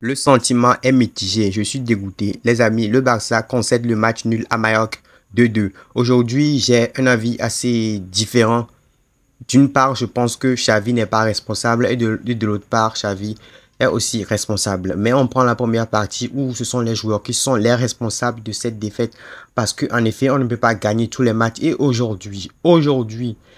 Le sentiment est mitigé, je suis dégoûté. Les amis, le Barça concède le match nul à Mallorca 2-2. Aujourd'hui, j'ai un avis assez différent. D'une part, je pense que Xavi n'est pas responsable et de l'autre part, Xavi est aussi responsable. Mais on prend la première partie où ce sont les joueurs qui sont les responsables de cette défaite parce qu'en effet, on ne peut pas gagner tous les matchs. Et aujourd'hui,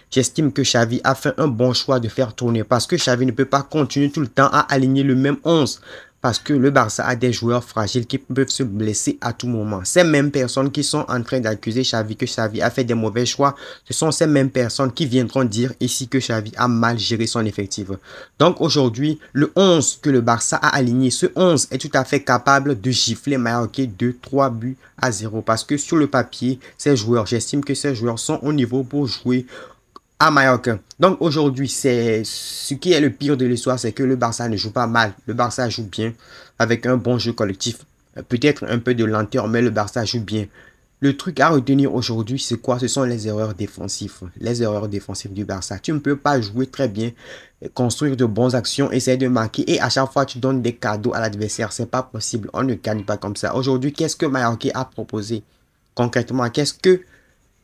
j'estime que Xavi a fait un bon choix de faire tourner parce que Xavi ne peut pas continuer tout le temps à aligner le même 11. Parce que le Barça a des joueurs fragiles qui peuvent se blesser à tout moment. Ces mêmes personnes qui sont en train d'accuser Xavi que Xavi a fait des mauvais choix, ce sont ces mêmes personnes qui viendront dire ici que Xavi a mal géré son effectif. Donc aujourd'hui, le 11 que le Barça a aligné, ce 11 est tout à fait capable de gifler Mallorca de 3 buts à 0. Parce que sur le papier, ces joueurs, j'estime que ces joueurs sont au niveau pour jouer à Mallorca. Donc aujourd'hui, c'est ce qui est le pire de l'histoire, c'est que le Barça ne joue pas mal. Le Barça joue bien avec un bon jeu collectif. Peut-être un peu de lenteur, mais le Barça joue bien. Le truc à retenir aujourd'hui, c'est quoi? Ce sont les erreurs défensives. Les erreurs défensives du Barça. Tu ne peux pas jouer très bien, construire de bonnes actions, essayer de marquer et à chaque fois tu donnes des cadeaux à l'adversaire. C'est pas possible. On ne gagne pas comme ça. Aujourd'hui, qu'est-ce que Mallorca a proposé? Concrètement, qu'est-ce que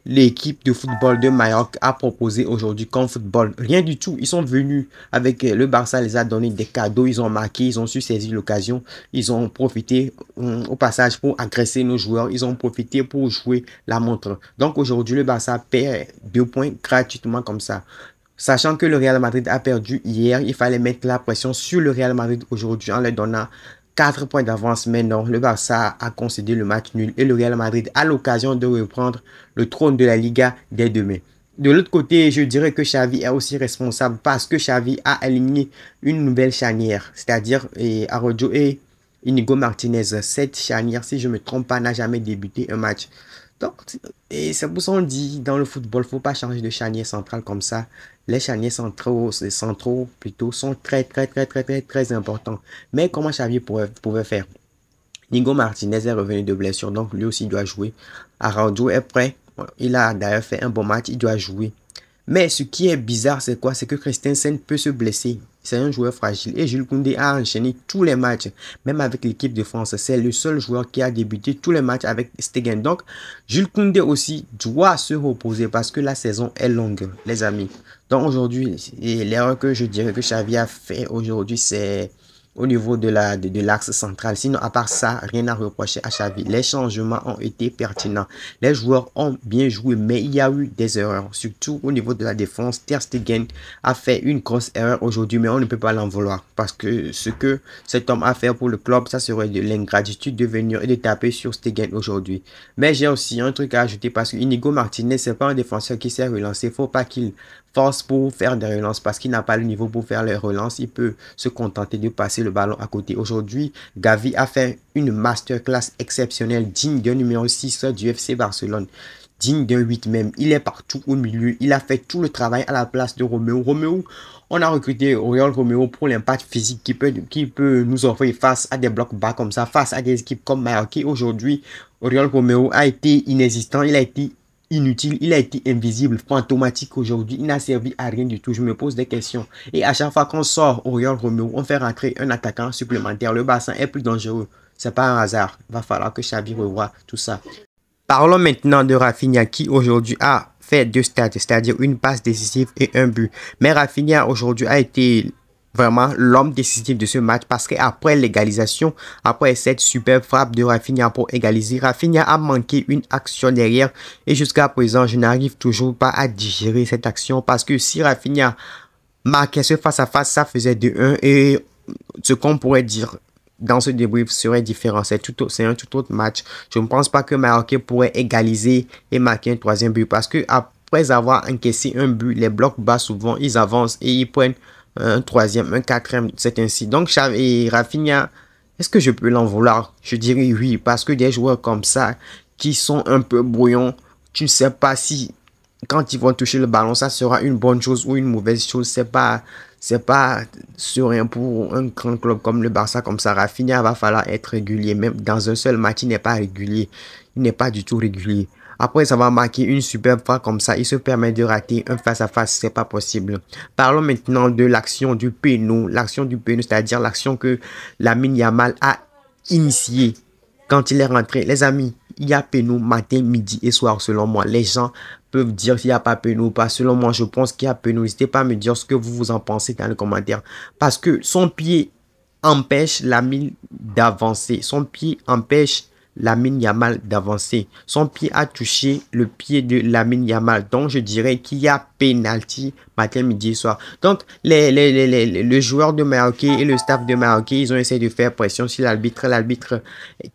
l'équipe de football de Mallorca a proposé aujourd'hui comme football? Rien du tout. Ils sont venus avec le Barça, les a donné des cadeaux, ils ont marqué, ils ont su saisir l'occasion, ils ont profité au passage pour agresser nos joueurs, ils ont profité pour jouer la montre. Donc aujourd'hui, le Barça perd 2 points gratuitement comme ça. Sachant que le Real Madrid a perdu hier, il fallait mettre la pression sur le Real Madrid aujourd'hui en leur donnant 4 points d'avance. Mais non, le Barça a concédé le match nul et le Real Madrid a l'occasion de reprendre le trône de la Liga dès demain. De l'autre côté, je dirais que Xavi est aussi responsable parce que Xavi a aligné une nouvelle charnière, c'est-à-dire Araujo et Inigo Martinez. Cette charnière, si je ne me trompe pas, n'a jamais débuté un match. Donc, et c'est pour ça qu'on dit dans le football, il ne faut pas changer de charnière centrale comme ça. Les charniers centraux plutôt sont très importants. Mais comment Xavi pouvait faire? Nigo Martinez est revenu de blessure, donc lui aussi doit jouer. Araujo est prêt. Il a d'ailleurs fait un bon match, il doit jouer. Mais ce qui est bizarre, c'est quoi? C'est que Christensen peut se blesser. C'est un joueur fragile. Et Jules Koundé a enchaîné tous les matchs. Même avec l'équipe de France. C'est le seul joueur qui a débuté tous les matchs avec Stegen. Donc, Jules Koundé aussi doit se reposer parce que la saison est longue, les amis. Donc, aujourd'hui, l'erreur que je dirais que Xavi a fait aujourd'hui, c'est au niveau de l'axe central. Sinon, à part ça, rien à reprocher à Xavi. Les changements ont été pertinents. Les joueurs ont bien joué, mais il y a eu des erreurs. Surtout au niveau de la défense, Ter Stegen a fait une grosse erreur aujourd'hui, mais on ne peut pas l'en vouloir. Parce que ce que cet homme a fait pour le club, ça serait de l'ingratitude de venir et de taper sur Stegen aujourd'hui. Mais j'ai aussi un truc à ajouter parce que Inigo Martinez, c'est pas un défenseur qui sait relancer. Il ne faut pas qu'il force pour faire des relances parce qu'il n'a pas le niveau pour faire les relances. Il peut se contenter de passer le ballon à côté. Aujourd'hui, Gavi a fait une masterclass exceptionnelle, digne d'un numéro 6 du FC Barcelone, digne d'un 8 même. Il est partout au milieu. Il a fait tout le travail à la place de Romeo. Romeo, on a recruté Oriol Romeo pour l'impact physique qui peut nous offrir face à des blocs bas comme ça, face à des équipes comme Mallorca. Aujourd'hui, Oriol Romeo a été inexistant. Il a été inutile, il a été invisible, fantomatique aujourd'hui, il n'a servi à rien du tout. Je me pose des questions. Et à chaque fois qu'on sort Oriol Romeo, on fait rentrer un attaquant supplémentaire. Le bassin est plus dangereux. C'est pas un hasard. Il va falloir que Xavi revoie tout ça. Parlons maintenant de Rafinha qui aujourd'hui a fait 2 stats, c'est-à-dire une passe décisive et un but. Mais Rafinha aujourd'hui a été vraiment l'homme décisif de ce match parce qu'après l'égalisation, après cette superbe frappe de Rafinha pour égaliser, Rafinha a manqué une action derrière et jusqu'à présent, je n'arrive toujours pas à digérer cette action parce que si Rafinha marquait ce face-à-face, ça faisait 2-1 et ce qu'on pourrait dire dans ce débrief serait différent. C'est un tout autre match. Je ne pense pas que Mallorca pourrait égaliser et marquer un troisième but parce que après avoir encaissé un but, les blocs bas souvent, ils avancent et ils prennent un troisième, un quatrième, c'est ainsi. Donc, Xavi et Rafinha, est-ce que je peux l'en vouloir? Je dirais oui, parce que des joueurs comme ça, qui sont un peu brouillons, tu ne sais pas si, quand ils vont toucher le ballon, ça sera une bonne chose ou une mauvaise chose. C'est pas serein pour un grand club comme le Barça, comme ça. Rafinha va falloir être régulier. Même dans un seul match, il n'est pas régulier. Il n'est pas du tout régulier. Après avoir marqué une superbe frappe comme ça, il se permet de rater un face-à-face, c'est pas possible. Parlons maintenant de l'action du péno. L'action du péno, c'est-à-dire l'action que Lamine Yamal a initiée quand il est rentré. Les amis, il y a péno matin, midi et soir selon moi. Les gens peuvent dire s'il n'y a pas péno ou pas. Selon moi, je pense qu'il y a péno. N'hésitez pas à me dire ce que vous en pensez dans les commentaires. Parce que son pied empêche Lamine d'avancer. Son pied empêche Lamine Yamal d'avancer. Son pied a touché le pied de Lamine Yamal. Donc, je dirais qu'il y a pénalty matin, midi et soir. Donc, le joueur de Maroc et le staff de Maroc, ils ont essayé de faire pression sur l'arbitre. L'arbitre,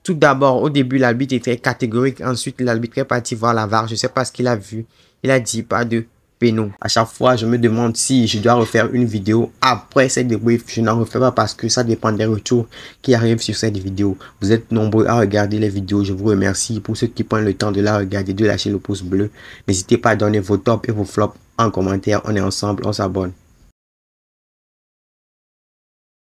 tout d'abord, au début, l'arbitre était catégorique. Ensuite, l'arbitre est parti voir la VAR. Je ne sais pas ce qu'il a vu. Il a dit pas de péno. À chaque fois, je me demande si je dois refaire une vidéo après cette débrief. Je n'en refais pas parce que ça dépend des retours qui arrivent sur cette vidéo. Vous êtes nombreux à regarder les vidéos. Je vous remercie. Pour ceux qui prennent le temps de la regarder, de lâcher le pouce bleu. N'hésitez pas à donner vos tops et vos flops en commentaire. On est ensemble, on s'abonne.